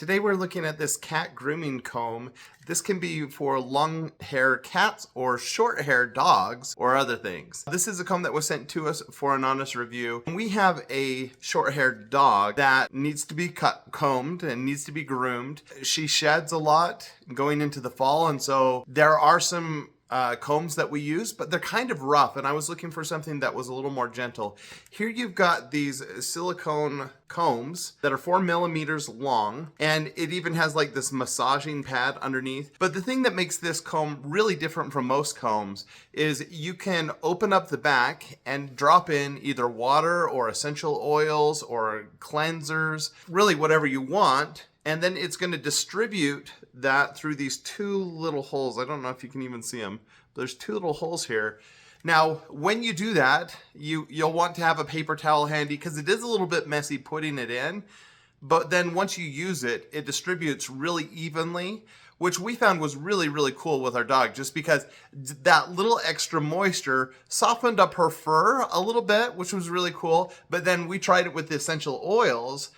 Today we're looking at this cat grooming comb. This can be for long hair cats or short hair dogs or other things. This is a comb that was sent to us for an honest review. We have a short haired dog that needs to be combed and needs to be groomed. She sheds a lot going into the fall, and so there are some combs that we use, but they're kind of rough, and I was looking for something that was a little more gentle. Here you've got these silicone combs that are 4 millimeters long, and it even has like this massaging pad underneath. But the thing that makes this comb really different from most combs is you can open up the back and drop in either water or essential oils or cleansers, really whatever you want. And then it's going to distribute that through these two little holes. I don't know if you can even see them, but there's two little holes here. Now, when you do that, you'll want to have a paper towel handy because it is a little bit messy putting it in. But then once you use it, it distributes really evenly, which we found was really, really cool with our dog, just because that little extra moisture softened up her fur a little bit, which was really cool. But then we tried it with the essential oils,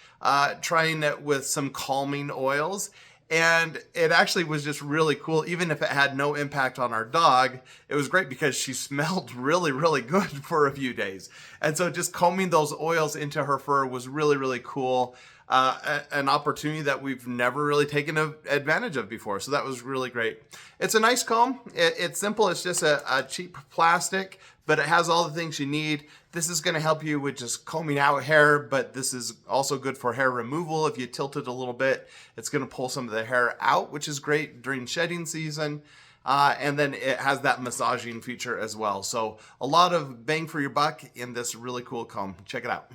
trying it with some calming oils. And it actually was just really cool. Even if it had no impact on our dog, it was great because she smelled really, really good for a few days. And so just combing those oils into her fur was really, really cool. An opportunity that we've never really taken advantage of before. So that was really great. It's a nice comb. It's simple. It's just a cheap plastic, but it has all the things you need. This is going to help you with just combing out hair, but this is also good for hair removal. If you tilt it a little bit, it's going to pull some of the hair out, which is great during shedding season. And then it has that massaging feature as well. So a lot of bang for your buck in this really cool comb. Check it out.